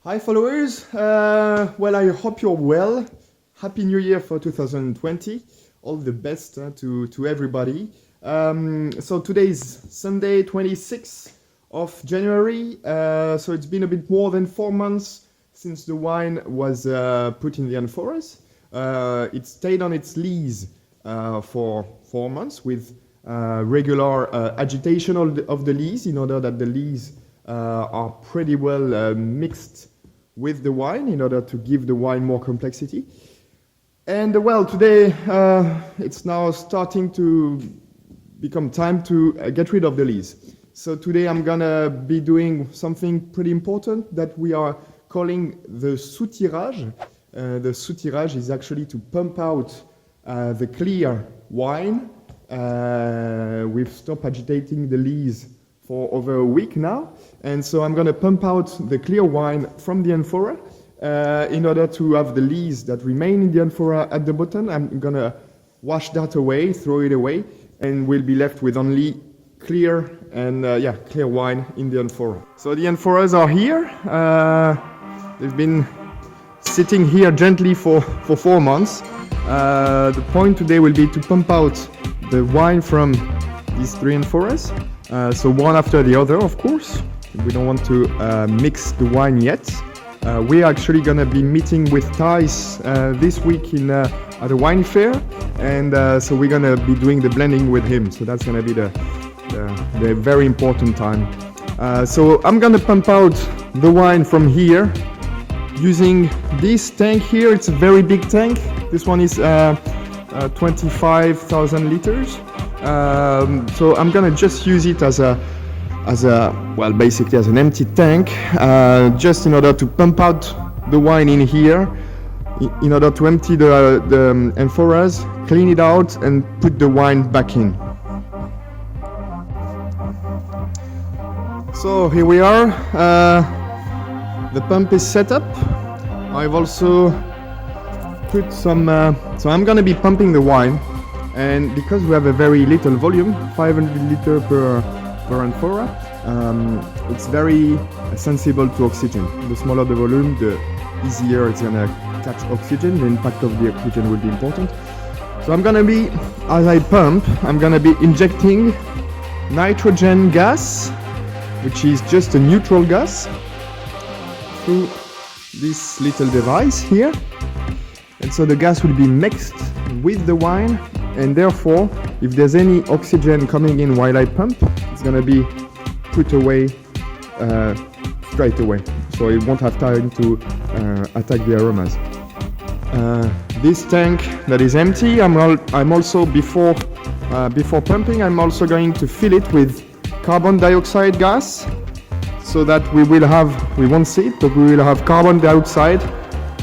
Hi followers, well I hope you're well. Happy New Year for 2020. All the best to everybody. So today is Sunday 26th of January. So it's been a bit more than 4 months since the wine was put in the amphoras. It stayed on its lees for 4 months with regular agitation of the lees in order that the lees are pretty well mixed with the wine in order to give the wine more complexity. And well, today it's now starting to become time to get rid of the lees. So today I'm gonna be doing something pretty important that we are calling the Soutirage. The Soutirage is actually to pump out the clear wine. We've stopped agitating the lees for over a week now, and so I'm going to pump out the clear wine from the amphora in order to have the lees that remain in the amphora at the bottom. I'm going to wash that away, throw it away, and we'll be left with only clear and clear wine in the amphora. So the amphoras are here. They've been sitting here gently for 4 months. The point today will be to pump out the wine from these 3 amphoras. So one after the other, of course. We don't want to mix the wine yet. We're actually going to be meeting with Thijs this week at a wine fair, and so we're going to be doing the blending with him. So that's going to be the very important time. So I'm going to pump out the wine from here using this tank here. It's a very big tank. This one is 25,000 liters. So I'm gonna just use it as basically as an empty tank, just in order to pump out the wine in here, in order to empty the amphoras, clean it out, and put the wine back in. So here we are. The pump is set up. I've also put some. So I'm gonna be pumping the wine. And because we have a very little volume, 500 liter per amphora, it's very sensible to oxygen. The smaller the volume, the easier it's gonna catch oxygen. The impact of the oxygen will be important. So I'm gonna be, as I pump, I'm gonna be injecting nitrogen gas, which is just a neutral gas, through this little device here. And so the gas will be mixed with the wine, and therefore, if there's any oxygen coming in while I pump, it's gonna be put away straight away, so it won't have time to attack the aromas. This tank that is empty, I'm also before pumping, I'm also going to fill it with carbon dioxide gas, so that we won't see it, but we will have carbon dioxide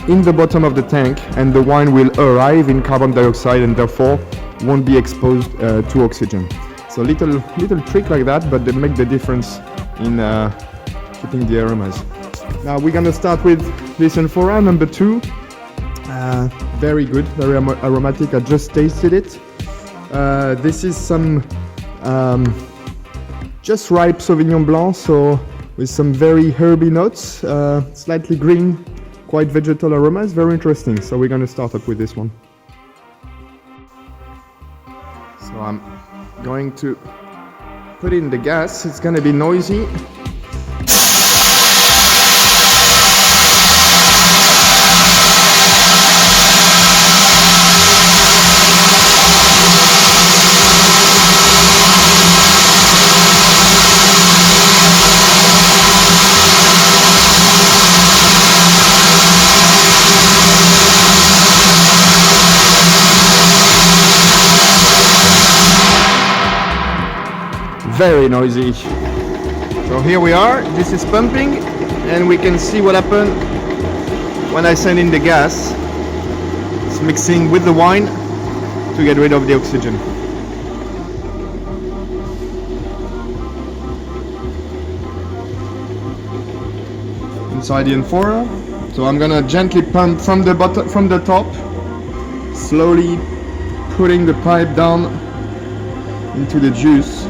in the bottom of the tank, and the wine will arrive in carbon dioxide and therefore won't be exposed to oxygen. So little trick like that, but they make the difference in keeping the aromas. Now we're gonna start with this amphora number 2. Very good, very aromatic. I just tasted it. This is some just ripe Sauvignon Blanc, so with some very herby notes, slightly green, quite vegetal aromas, very interesting. So we're going to start up with this one. So I'm going to put in the gas. It's going to be noisy. Very noisy. So here we are, this is pumping, and we can see what happened when I send in the gas. It's mixing with the wine to get rid of the oxygen. Inside the amphora. So I'm gonna gently pump from the bottom, from the top, slowly putting the pipe down into the juice.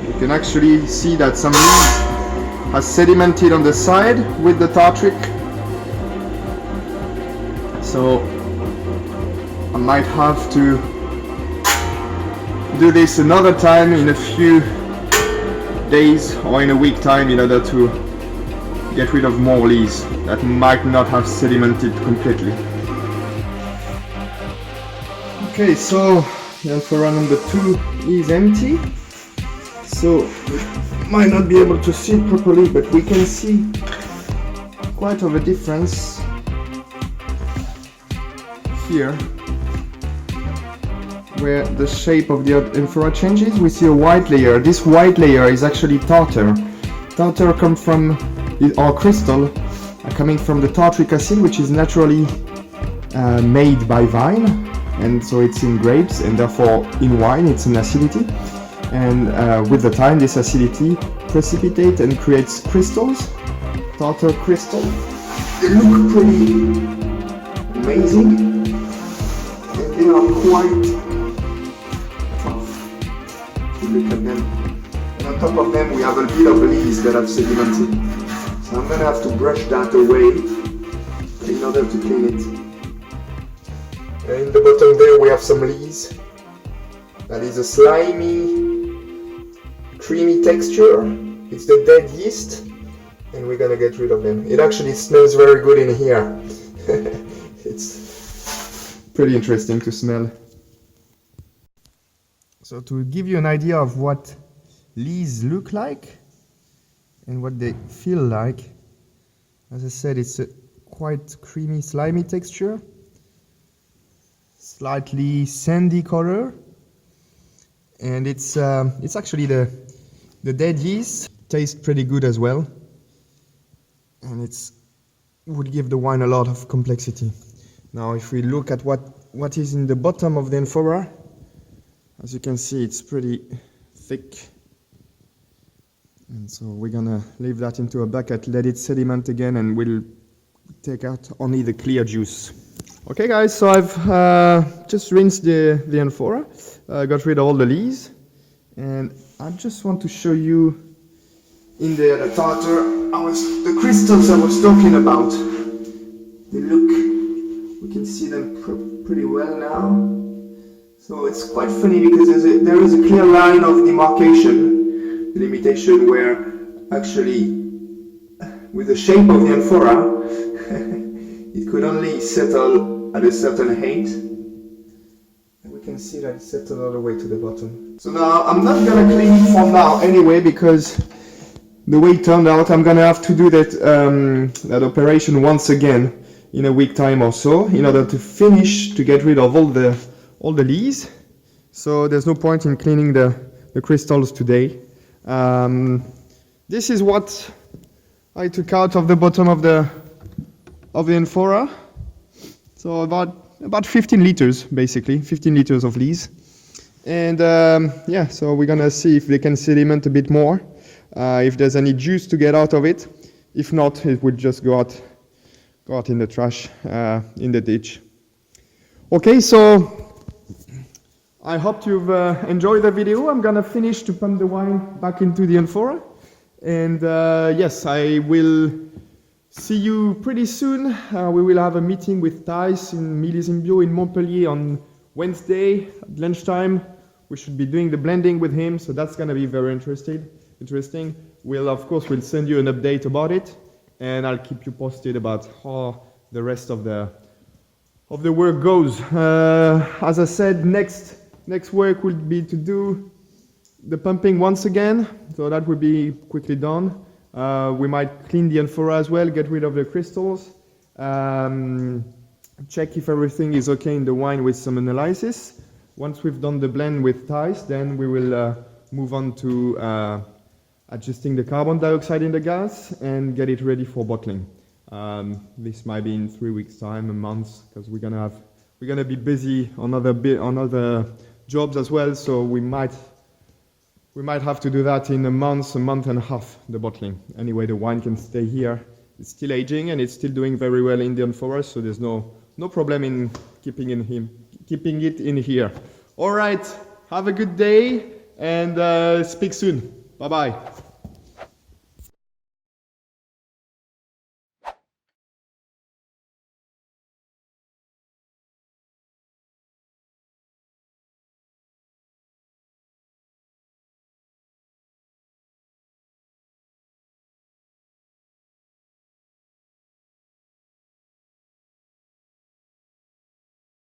You can actually see that some leaves has sedimented on the side with the tartric. So I might have to do this another time in a few days or in a week time in order to get rid of more leaves that might not have sedimented completely. Okay, so the amfora number 2 is empty. So we might not be able to see it properly, but we can see quite of a difference here where the shape of the amfora changes. We see a white layer. This white layer is actually tartar. Tartar comes from, or crystal, coming from the tartric acid, which is naturally made by vine, and so it's in grapes, and therefore in wine it's an acidity. And with the time, this acidity precipitates and creates crystals, tartar crystal. They look pretty amazing, and they are quite tough. Look at them. And on top of them, we have a bit of leaves that have sedimented. So I'm gonna have to brush that away in order to clean it. And in the bottom there, we have some leaves. That is a slimy, creamy texture. It's the dead yeast, and we're gonna get rid of them. It actually smells very good in here. It's pretty interesting to smell. So to give you an idea of what leaves look like and what they feel like, as I said, it's a quite creamy, slimy texture, slightly sandy color, and it's actually the dead yeast. Tastes pretty good as well, and it's would give the wine a lot of complexity. Now if we look at what is in the bottom of the amfora, as you can see, it's pretty thick, and so we're gonna leave that into a bucket, let it sediment again, and we'll take out only the clear juice. Okay guys, so I've just rinsed the amfora, got rid of all the leaves, and I just want to show you in there the tartar, the crystals I was talking about. They look, we can see them pretty well now. So it's quite funny because there is a clear line of demarcation, delimitation, where actually with the shape of the amfora it could only settle at a certain height. We can see that it settled all the way to the bottom. So now I'm not gonna clean it for now anyway, because the way it turned out, I'm gonna have to do that operation once again in a week time or so, in order to finish to get rid of all the leaves. So there's no point in cleaning the crystals today. This is what I took out of the bottom of the amfora. So about 15 liters, basically, 15 liters of leaves. And yeah, so we're gonna see if they can sediment a bit more, if there's any juice to get out of it. If not, it would just go out in the trash, in the ditch. Okay, so I hope you've enjoyed the video. I'm gonna finish to pump the wine back into the amfora. And yes, I will see you pretty soon. We will have a meeting with Thijs in Millésime Bio in Montpellier on Wednesday at lunchtime. We should be doing the blending with him, so that's gonna be very interesting. We'll send you an update about it, and I'll keep you posted about how the rest of the work goes. As I said, next work will be to do the pumping once again, so that will be quickly done. We might clean the amfora as well, get rid of the crystals, check if everything is okay in the wine with some analysis. Once we've done the blend with Thijs, then we will move on to adjusting the carbon dioxide in the gas and get it ready for bottling. This might be in 3 weeks' time, a month, because we're gonna be busy on other jobs as well. So we might have to do that in a month and a half, the bottling. Anyway, the wine can stay here. It's still aging and it's still doing very well in the amfora, so there's no problem in keeping it in here. All right, have a good day and speak soon. Bye-bye.